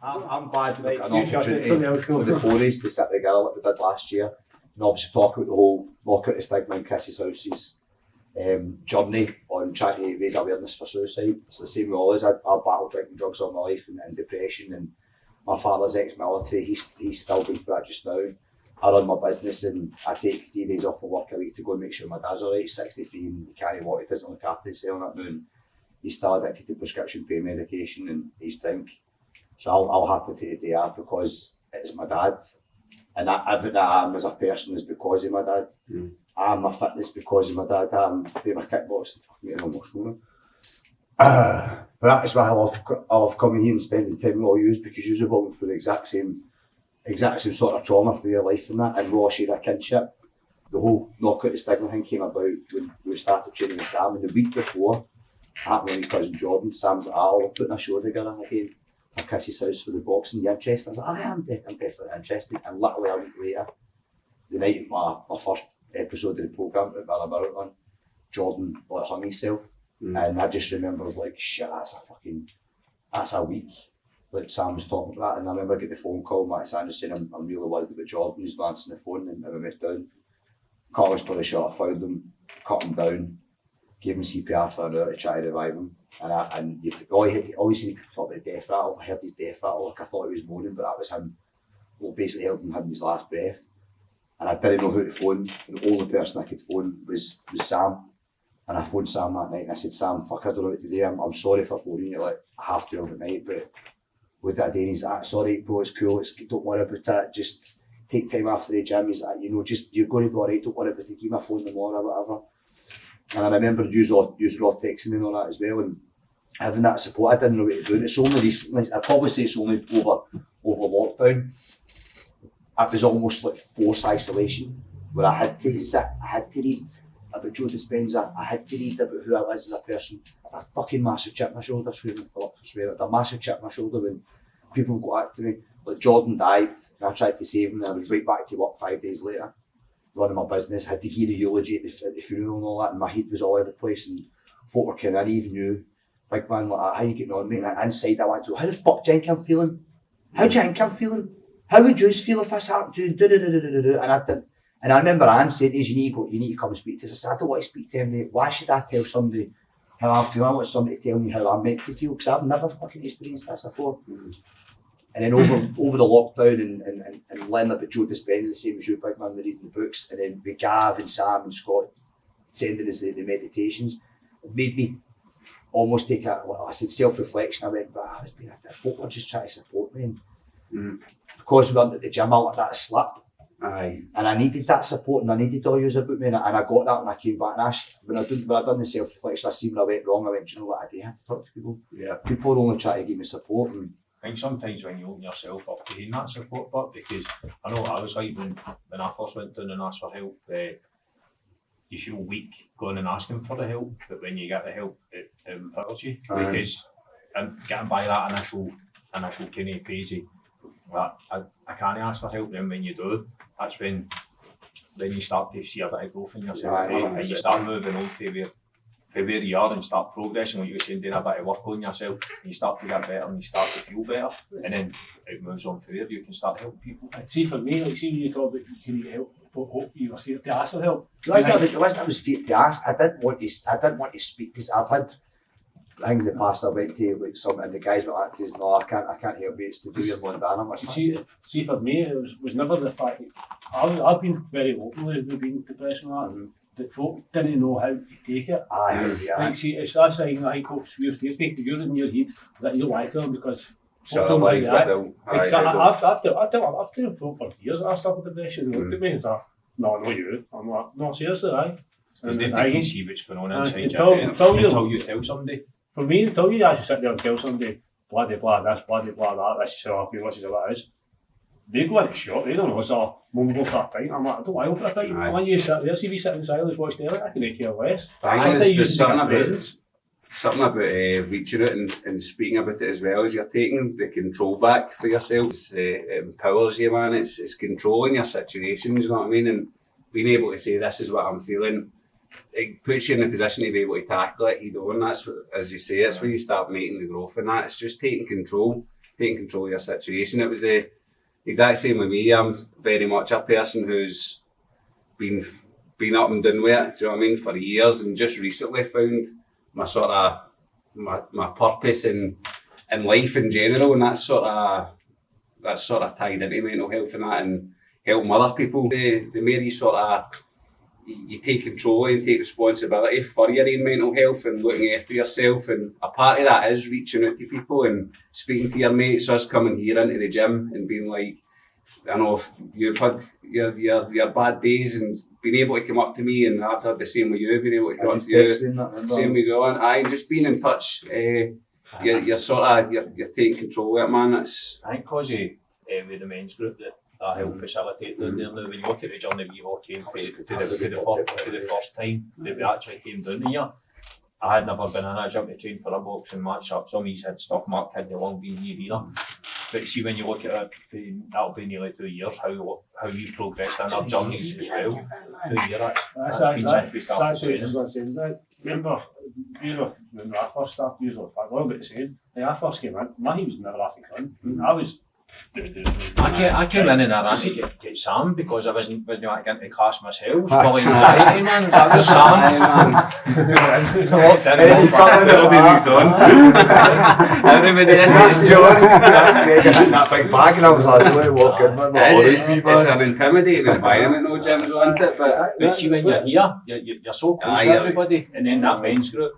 I'm glad we got an opportunity for the forays to sit together like we did last year and obviously talk about the whole Knockout the Stigma in Chris's House's journey on trying to raise awareness for suicide. It's the same with all us. I battled drinking drugs all my life and depression, and my father's ex-military, he's still going through that just now. I run my business and I take 3 days off of work a week to go and make sure my dad's alright. He's 63 and he can't walk, he doesn't look after himself and that now. He's still addicted to prescription pain medication and he's drink. So I'll happily take a day off because it's my dad. And everything that I am as a person is because of my dad. I'm my fitness because of my dad. I'm doing my kickboxing. I'm getting emotional now. But that's why I love coming here and spending time with all you because you've all gone through the exact same sort of trauma for your life and that, and we all share a kinship. The whole Knockout the Stigma thing came about when we started training with Sam, and the week before, I happened with my cousin Jordan. Sam's like, we're putting a show together again for Chris's House for the boxing. You interested? I was like, I'm definitely interested. And literally a week later, the night of my first episode of the programme about the marathon, Jordan hung himself. And I just remember like, shit, that's a week. Like Sam was talking about that, and I remember getting the phone call from Sam just saying, I'm really worried about Jordan. He's answering the phone, and we went down. Cut long story short, I found him, cut him down, gave him CPR for an hour to try to revive him. And you always seen people talk about death rattle. I heard his death rattle, like I thought he was moaning, but that was him, basically helping him his last breath. And I didn't know who to phone, and the only person I could phone was Sam. And I phoned Sam that night and I said, Sam, fuck, I don't know what to do. I'm sorry for phoning you like 12:30 at night, but with that day, he's like, sorry bro, it's cool, don't worry about that, just take time after the gym. He's like, you're going to be alright, don't worry about it, give me a phone tomorrow or whatever. And I remember you all texting me and all that as well, and having that support, I didn't know what to do. And it's only recently, I'd probably say it's only over lockdown, it was almost like forced isolation, where I had to sit, I had to read about Joe Dispenza, I had to read about who I was as a person. I had a fucking massive chip on my shoulder, excuse me for swearing, I had a massive chip on my shoulder when people got back to me. Like Jordan died, and I tried to save him, and I was right back to work 5 days later, running my business, had to give a eulogy at the funeral and all that, and my head was all over the place, and folk were kind of, I even knew, big man, like, how you getting on, mate? And inside I went to, how the fuck do you think I'm feeling? How do you think I'm feeling? How would you feel if this happened to you? And I didn't. And I remember Anne saying, you need to come and speak to us. I said, I don't want to speak to him, mate. Why should I tell somebody how I'm feeling? I want somebody to tell me how I'm meant to feel, because I've never fucking experienced this before. And then over the lockdown and learning about Joe Dispenza, the same as you, big man, reading the books, and then with Gav and Sam and Scott sending us the meditations, it made me almost take self-reflection. I went, but folk were just trying to support me. And because we weren't at the gym, I let that slip. Aye. And I needed that support, and I needed all yous about me, and I got that when I came back. And when I done the self-reflection, I seen when I went wrong, I went, do you know what, I do have to talk to people. Yeah. People are only trying to give me support. And I think sometimes when you open yourself up to gain that support, but because I know what I was like when I first went down and asked for help, you feel weak going and asking for the help, but when you get the help, it empowers you. Because getting by that initial kind of crazy, I can't ask for help, then when you do, that's when you start to see a bit of growth in yourself, and you start moving on to where you are and start progressing, like you were saying, doing a bit of work on yourself, and you start to get better and you start to feel better, and then it moves on from there, you can start helping people. See, for me, like, see when you talk about you can need help, you were scared to ask for help. it wasn't I was scared to ask. I didn't want to speak, because I've had things in the past I went to, like some, and the guys were like, no, I can't help you, it's to do your Mondana. See, for me, it was never the fact that I've been very open with being depressed and that, that folk didn't know how to take it. Like, see, it's that thing, like, folks, we're scared to take you're in your head, that you lie to them because folk don't like that. I've told folk for years that I suffered depression, they looked at me and said, no, not you. I'm like, no, seriously, aye. Because they can see what's going on inside you until you tell somebody. For me, until you actually sit there and tell somebody, blah, blah, this, blah, blah, that, this is how I feel, this is how it is, they go into shock, they don't know, it's a mumble for a pint. I'm like, I don't want to go for a pint. I want you to sit there, see me sitting in silence, watch telly, I can care less. There's something about reaching out and speaking about it as well, as you're taking the control back for yourself. It empowers you, man, it's controlling your situations, you know what I mean, and being able to say, this is what I'm feeling, it puts you in a position to be able to tackle it, and that's what, as you say, it's where you start making the growth in that. It's just taking control, taking control of your situation. It was the exact same with me. I'm very much a person who's been up and down with it, do you know what I mean, for years, and just recently found my sort of my purpose in life in general, and that's sort of tied into mental health and that, and helping other people. The more you sort of you take control and take responsibility for your own mental health and looking after yourself, and a part of that is reaching out to people and speaking to your mates, us coming here into the gym and being like, I know if you've had your bad days and being able to come up to me, and I've had the same with you, being able to come up to you, same as well, and just being in touch, you're taking control of it, man. I think because with the men's group that I help facilitate down there now, when you look at the journey we all came to the first time that we actually came down here, I had never been in a gym to train for a boxing match. Some of these had stuff Mark hadn't long been here either. But see, when you look at it, that'll be nearly 2 years, how we progressed in our journeys as well. 2 years, that's been since we started training. Remember, when I first started, you were a little bit the same. When I first came in, my was never after clean. I was I came in and I ran to get Sam because I wasn't like getting into class myself. Full of anxiety, man. That was Sam, man. Walked in and I remember this is Jones. That big bag, and I was like, "Let walk in, man." It's an intimidating environment, no gyms, isn't it? But see, when you're here, you're so close to everybody, and then that men's group.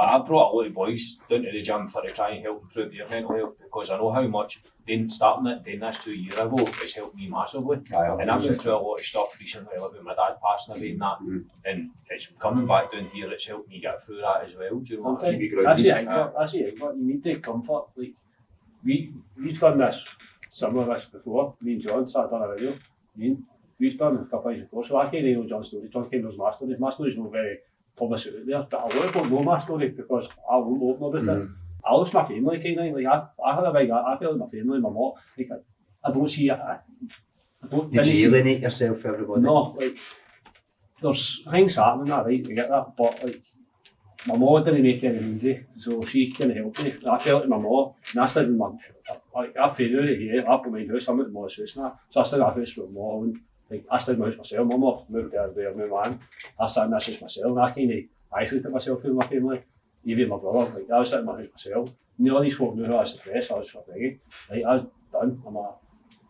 I brought a lot of boys down to the gym to try and help improve their mental health, because I know how much starting this 2 years ago, it's helped me massively. And I've been through a lot of stuff recently about my dad passing away and that, and it's coming back down here, it's helped me get through that as well. Do you know what I mean? That's it, you need the comfort. Like we've done this, some of us before. Me and John started on a video. We've done a couple of years before, so I can't know John's story. John can't know my story. My story's not very public out there, but a lot of people know my story because I won't open about it. I lost my family kind of, like I had a big, I feel like my family, my mom, like I don't see it, I don't. Did you alienate yourself for everybody? No, like there's things happening that, right, I get that, but like my mom didn't make it easy, so she couldn't help me. I felt like my mom, and I stayed with I feel out of here, I put my house, I'm at my house now, so I stayed in a house with my mom. Like, I stayed in my house myself, my mum moved there, moved on. I sat in this house myself, and I kind of isolated myself from my family, even my brother. Like, I was sitting in my house myself. And all these folk knew I was depressed, I was fucking like, I was done. I'm like,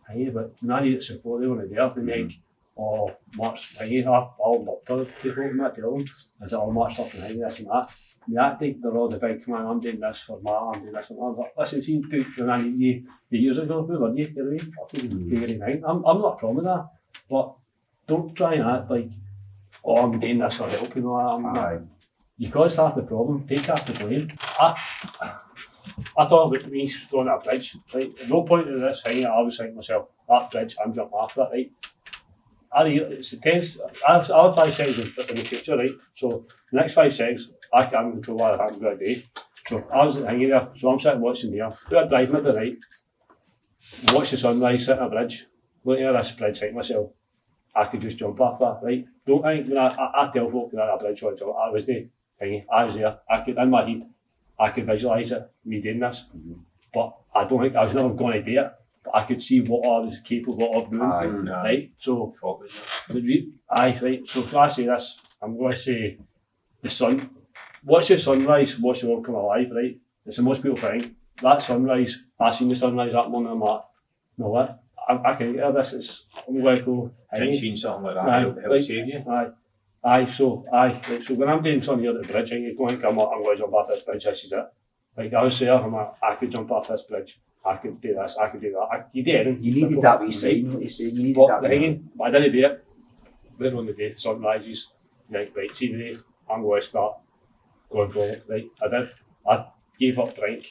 hey, but when I needed support, they weren't there. They like, oh, Mark's thingy, I'll love to folk and that tell them. I said, oh, Mark's up and this and that. And they act like they're all the big, man, I'm doing this for Mark, I'm doing this and that. I was like, listen, see, when I needed you years ago, who were you? You're away, fucking 89. I'm not a problem with that. But don't try and act like, oh, I'm doing this for help, you know. You caused half the problem, take half the blame. I thought about me going at a bridge, right? At no point in this thing, I was thinking to myself, that bridge, I'm jumping off that, right? It's intense. I'll have 5 seconds in the future, right? So the next 5 seconds, I can't control what I happen to do. So I was hanging there, so I'm sitting watching there. I'm driving at the night, watch the sunrise, sit on a bridge, looking at this bridge, think to myself, I could just jump off that, right? Don't think when I tell folk that a bridge on jump, I was there, I was there. I could, in my head, I could visualise it, me doing this. But I don't think I was never going to do it. But I could see what I was capable of doing, right? So, right. So I say this, I'm going to say the sun. Watch the sunrise, watch the world come alive, right? It's the most beautiful thing. That sunrise, I seen the sunrise that morning, I'm like, no what? I can get this. I'm going to go. I've seen something like that. Help save you. So when I'm doing something here at the bridge, you go and come up, I'm going to jump off this bridge. This is it. Like I was there, I'm like, I could jump off this bridge. I could do this. I could do that. You did anything. You needed that wee sign. What you say? You needed that. But I didn't do it. Later on the day, the sun rises. Right, see the day. I'm going to start going forward. Right, I did. I gave up drink.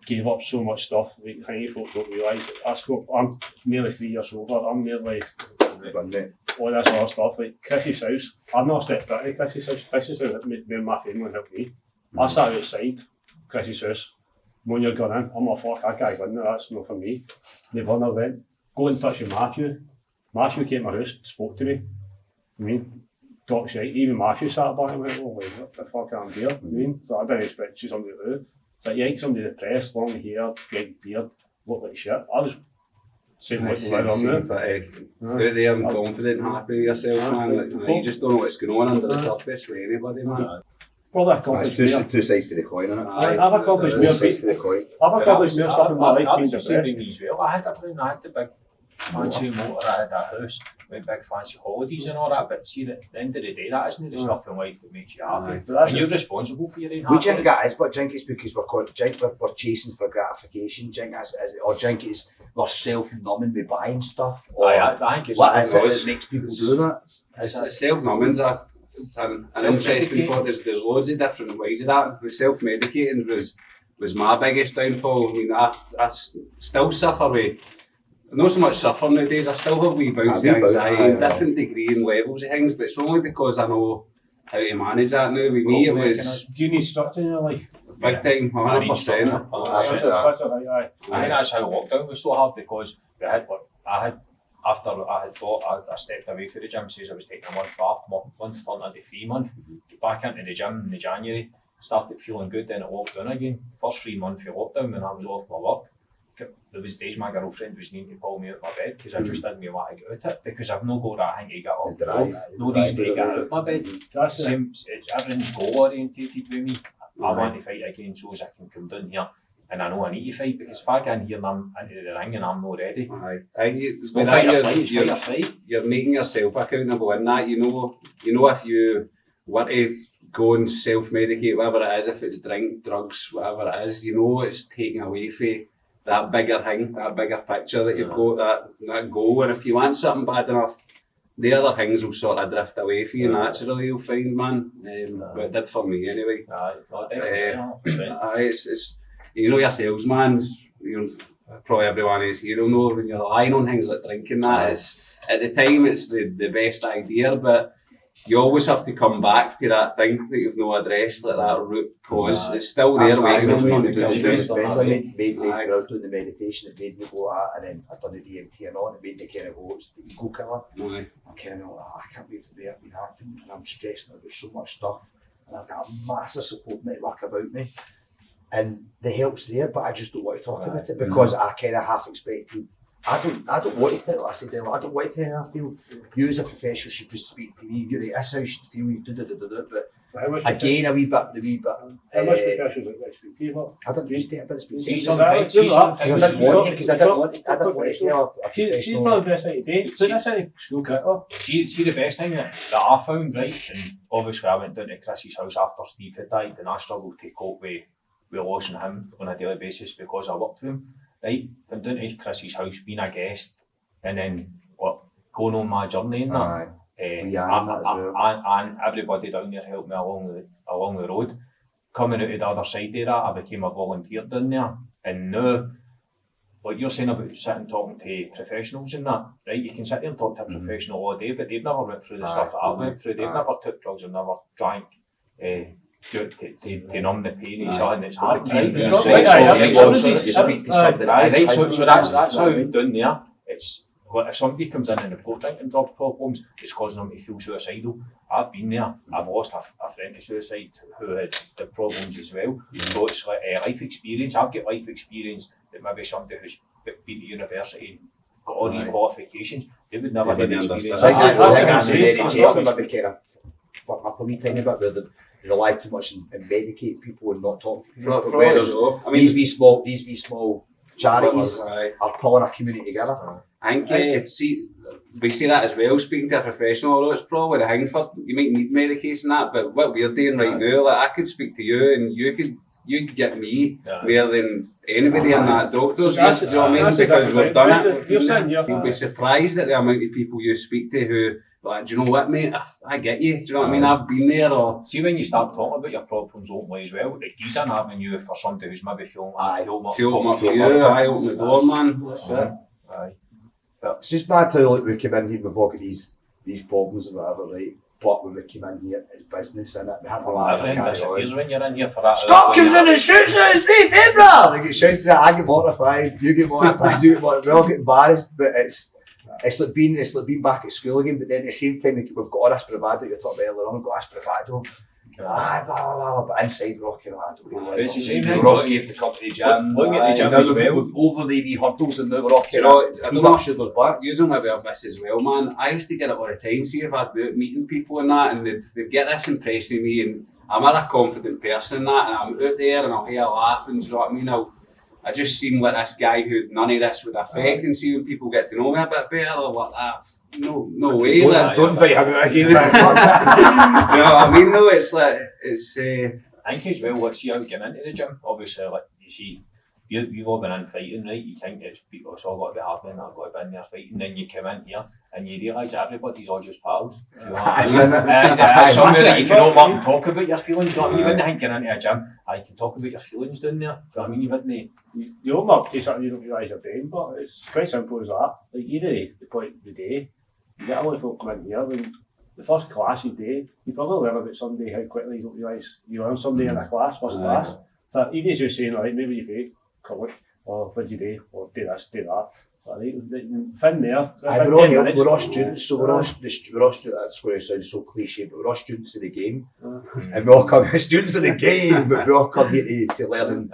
Gave up so much stuff. Like, I think folk don't realise. I'm nearly 3 years sober. I'm nearly all this other stuff. Like Chris's house, I've not stepped into Chris's house. Chris's house made me and my family help me. I sat outside Chris's house. When you're going in, I'm like, fuck, I can't go in there, that's not for me. The runner went, go and touch with Matthew. Matthew came to my house, spoke to me. I mean, talk shit. Even Matthew sat back and went, oh wait, what the fuck am I here? I mean, so I didn't expect to see somebody to do. like you think somebody depressed, long hair, big beard, look like shit. I was saying what you were on there. Out there and confident, happy with yourself, man. Like, you just don't know what's going on under the surface with anybody, man. Probably It's accomplished two sides to the coin, isn't it? I've accomplished Two more sides to the coin. I've accomplished more stuff in my life being was the same depressed. thing as well. I had a friend, I had the big fancy motor, I had a house, went big fancy holidays and all that, but see, at the end of the day, that isn't the stuff in life that makes you happy. But that's And you're responsible for your own We happiness. drink that is, but drink it's because we're chasing for gratification. Drink or drink it's we're self-numbing with buying stuff. Or I think it's what is it because- that makes people do that? It's self-numbing's an interesting thought. There's loads of different ways of that. With self-medicating was my biggest downfall. I mean, I still suffer with, not so much suffer nowadays, I still have wee bouts of anxiety, different degree and levels of things, but it's only because I know how to manage that now. With me, it was do you need structure in your life? big time, 100%. That's all right, aye. I think that's how lockdown was so hard because we had what after I had thought I stepped away from the gym, says I was taking a month off, month turned into 3 months, get back into the gym in January, started feeling good, then it locked down again. First 3 months of lockdown when I was off my work, there was days my girlfriend was needing to pull me out of my bed because I just didn't want to get out of it because I've no got that thing to get up. The drive. No reason to get out of my bed. That's it. Same, everything's goal orientated with me. I want to fight again so as I can come down here. And I know I need to fight because if I get in here and I'm into the ring and I'm not ready, It's no with fight that, or flight, it's fight or fight. you're making yourself accountable in that. You know if you want to go and self-medicate, whatever it is, if it's drink, drugs, whatever it is, you know it's taking away from that bigger thing, that bigger picture that you've got, that goal. And if you want something bad enough, the other things will sort of drift away from you naturally, you'll find, man. But it did for me anyway. No, definitely. 100%. It's you know yourselves, man. You know, probably everyone is here will know when you're relying on things like drinking that. It's, at the time, it's the best idea, but you always have to come back to that thing that you've not addressed, like that root cause. It's still there waiting on you. I was doing the meditation, it made me go and then I'd done the DMT and all, it made me kind of go, it's the ego killer. I'm kind of I can't believe the way I've been acting and I'm stressed about so much stuff and I've got a massive support network about me and the help's there, but I just don't want to talk about it because I kind of half expected. I don't want to tell. I said, I don't want to tell how I feel. You as a professional should be speaking to me. You're right, that's how you should feel. You But again, a wee bit. How much professionals like that speak to you about? I didn't really take a bit of speech. See, Because sometimes I didn't want to tell a She's professional. probably the best thing to do. Put this in school critter. See the best thing that I found, right, and obviously I went down to Chris's house after Steve had died and I struggled to cope with losing him on a daily basis because I worked with him. Right, went down to Chris's house, being a guest, and then going on my journey and that. And everybody down there helped me along the road. Coming out of the other side of that, I became a volunteer down there. And now, what you're saying about sitting talking to professionals and that, right? You can sit there and talk to a professional all day, but they've never went through the stuff that I went through. They've never took drugs and never drank. To numb the pain of something that's hard. So that's how down there. It's if somebody comes in and they've got drinking drug problems, it's causing them to feel suicidal. I've been there. I've lost a friend to suicide who had the problems as well. So it's like life experience. I've got life experience that maybe somebody who's been to university and got all these qualifications, they would never have experience. Fuck up a wee tiny bit where they rely too much and medicate people and not talk to people. I mean, these wee small charities are pulling a community together. I think, we say that as well, speaking to a professional, although it's probably the thing first, you might need medication and that, but what we're doing right now, like I could speak to you and you could get me more than anybody in that doctors, do you know what I mean? Because we've done it. You'll be surprised at the amount of people you speak to who, like, do you know what, mate? I get you. Do you know what I mean? I've been there. Or see, when you start talking about your problems openly as well, it gives an avenue for somebody who's maybe feeling like feel up for you. I open the door, man. That's it. Aye. It's just bad to look. We come in here, we've all got these problems and whatever, right? But when we come in here, it's business, innit? We have a laugh. Everything disappears when you're in here for that. Scott comes in and shoots at his feet, Debra! They get shouted at, I get mortified, you get mortified, you get mortified, we all get embarrassed, but it's like being back at school again, but then at the same time we've got all this bravado you're talking about earlier on, we've got this bravado, blah, blah, blah, but inside rocking, I don't really It's the same like thing. Ross gave the company gym. Looking at the gym Now as well. we've over the wee hurdles and now we're rocking. You know, I don't know if Shoulders back. using my word this as well, man. I used to get it all the time. See if I'd be out meeting people and that, and they'd get this impression of me, and I'm a confident person and that, and I'm out there and I'll hear laughing, do you know what I mean? I just seem like this guy who none of this would affect, and see when people get to know me a bit better, they're like that. No way. Don't invite him out again. Do you know what I mean? No, it's like I think as well, once you out getting into the gym, obviously, like you see, you've all been in fighting, right? You think it's people, it's all got to be hard men that have got to be in there fighting, then you come in here and you realise everybody's all just pals. Do you know what I mean? It's something that you can all up and talk about your feelings. You know what I mean? You wouldn't think you're into a gym, you can talk about your feelings down there. Do you know what I mean? You wouldn't. You open up to something you don't realise you're doing, but it's quite simple as that. Like either the point of the day, you get a lot of folk come in here, and the first class you do, you probably learn about somebody how quickly you don't realise you learn somebody in a class, first class. So even as you're saying, like, maybe you fake, collect, or what do you do, or do this, do that. So fin there. We're all students, so we're all students, that's where it sounds so cliche, but we're all students of the game. And we all come, students of the game, but we all come here to learn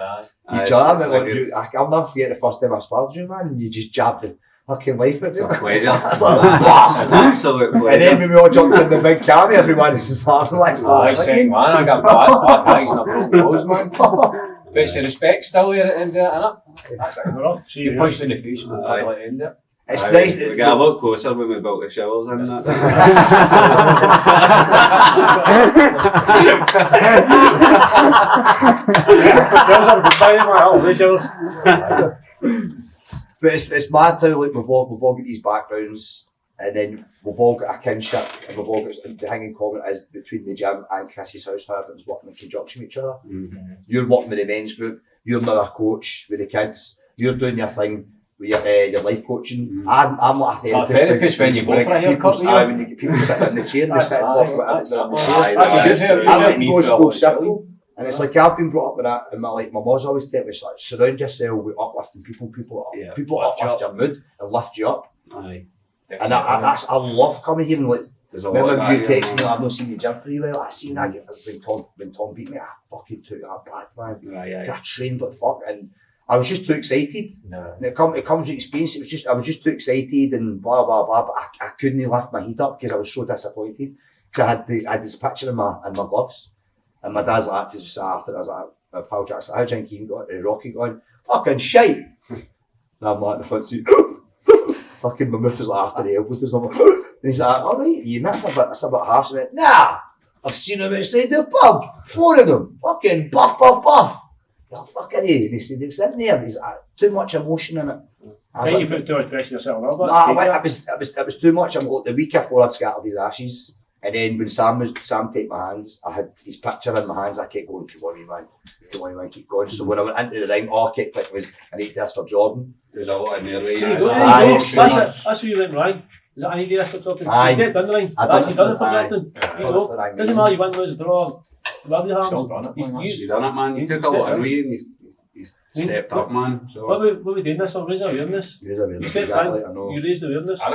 each other. I'll never forget the first time I sparred you, man, and you just jabbed the fucking life at me. it's a pleasure. It's like, boss! An absolute pleasure. And then when we all jumped in the big cammy, everyone is just laughing like Man, I got black eyes and I broke nose, man. But it's the respect still there at the end of it, innit? You punched in the face, but I like end it. It's nice We that got a lot closer when we built the showers and that. But it's mad how like we've all got these backgrounds, and then we've all got a kinship, and we've all got the thing in common is between the gym and Chrissy's house, how everyone's working in conjunction with each other. You're working with the men's group, you're now a coach with the kids, you're doing your thing with your life coaching. I'm like a therapist. Therapist when you go for a haircut. When you get people sitting in the chair and they sit and talk about everything on the chair. I I like to go full circle. And it's like I've been brought up with that, and my mom's always told me, it's like surround yourself with uplifting people. People uplift your mood and lift you up. Aye. And I love coming here and like. Remember like you text me, I've not seen the gym for a while. I seen that when Tom beat me. I fucking took that back, man. I trained like fuck, and I was just too excited. And it comes with experience. I was just too excited and blah blah blah. But I couldn't lift my head up because I was so disappointed. Because I had this picture in my gloves. And my dad's like, this was after, I was like, my pal Jack's like, how do you think you got Rocky going? Fucking shite! And I'm like in the front seat, fucking my mouth is like after the elbow because I'm like, and he's like, alright, you that's a bit harsh. And I went, nah, I've seen them outside the pub, 4 of them, fucking buff. Oh, fucking A. And he said, it's in there. He's like, too much emotion in it. I think you put too much pressure yourself on it was too much. I'm like, the week before I'd scattered his ashes. And then when Sam take my hands, I had his picture in my hands, I kept going, come on man, keep going. So when I went into the ring, all I kept thinking was, I need this for Jordan. There's a lot in there, right? That's where you went wrong. Is that an idea for Jordan? You stepped in the ring. I done it for Jordan. Doesn't matter, you win, lose, draw. Rub your hands. You done it, man. You took a lot away and you stepped up, man. So what we doing this for? Raise awareness. You stepped in, you raised awareness. I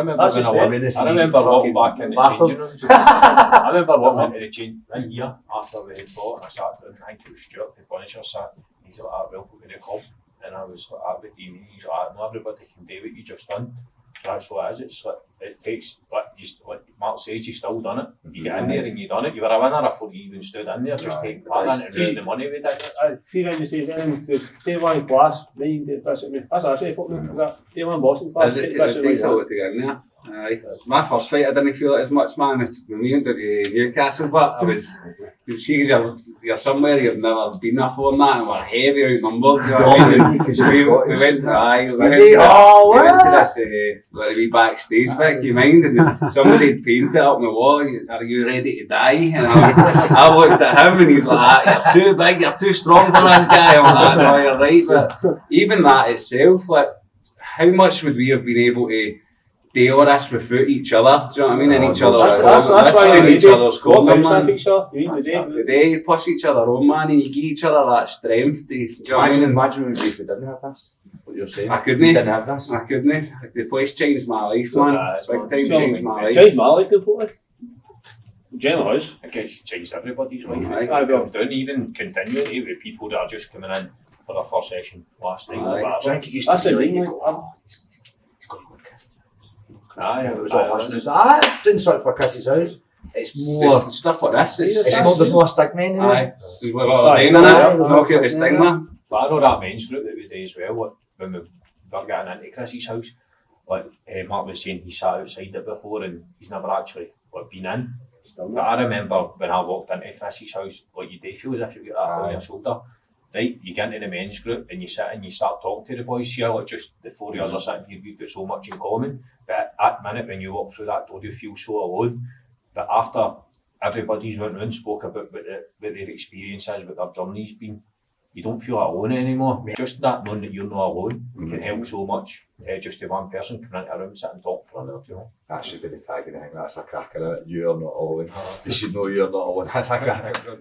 remember walking back in the changing rooms. I remember walking into the change in here after we had fought, and I sat down, I think it was Stuart, the Punisher sat, he's like, well, we're going to come. And I was like, what do you mean? He's like, no, everybody can do what you just done. That's what it is. It's like, it takes, like Mark says, you still done it. You get in there and you done it. You were a winner before you even stood in there, just taking part in it and raising the money with it. I see when you say then, because day one class, then you that's it. That's what I say, day one Boston class. It takes a lot to get in there. Aye. My first fight, I didn't feel it as much, man, as when we went to Newcastle, but I was, you see, you're somewhere you've never been before and that, and we're heavy outnumbered, so we went to this like wee backstage bit, you mind, and somebody had painted it up on the wall, are you ready to die? And I looked at him and he's like, you're too big, you're too strong for this guy. I'm like, no, you're right, but even that itself, like, how much would we have been able to do all this without each other? Do you know what I mean? In each other's corner, man. The day you push each other on, man, and you give each other that strength. Do you know what I mean? Imagine if we didn't have this. What you're saying. I couldn't. We didn't have this. I couldn't. The place changed my life, man. Big time changed my life. Changed my life completely. generally is. I guess it's changed everybody's life. Aye. I've done even continuing with people that are just coming in for their first session last night. or Aye. whatever. Drink it used That's to be the like, thing, you like, go, oh, he's got to go to Chris's house. Aye, It was all hush and it's, doing something for Chris's house. It's It's more, stuff like this. it's not, there's no stigma anymore. Aye. This is what we're all Aye. doing, Aye. innit? Talk about the stigma. But I know that men's group that we do as well, like, when we were getting into Chris's house, like Mark was saying, he sat outside it before and he's never actually been in. But I remember when I walked into Chris's house, like you do feel as if you've got that on your shoulder. Right, you get into the men's group and you sit and you start talking to the boys here, like just the 4 years are sitting here, we've got so much in common. But at the minute when you walk through that door, you feel so alone. But after everybody's went round and spoke about what their experiences, what their journey's been, you don't feel alone anymore. Just that knowing that you're not alone can help so much. Just the one person coming into a room, sit and talk for an hour, you know. That should be the tag, and I think that's a cracker. You're not alone. You should know you're not alone. That's a cracker.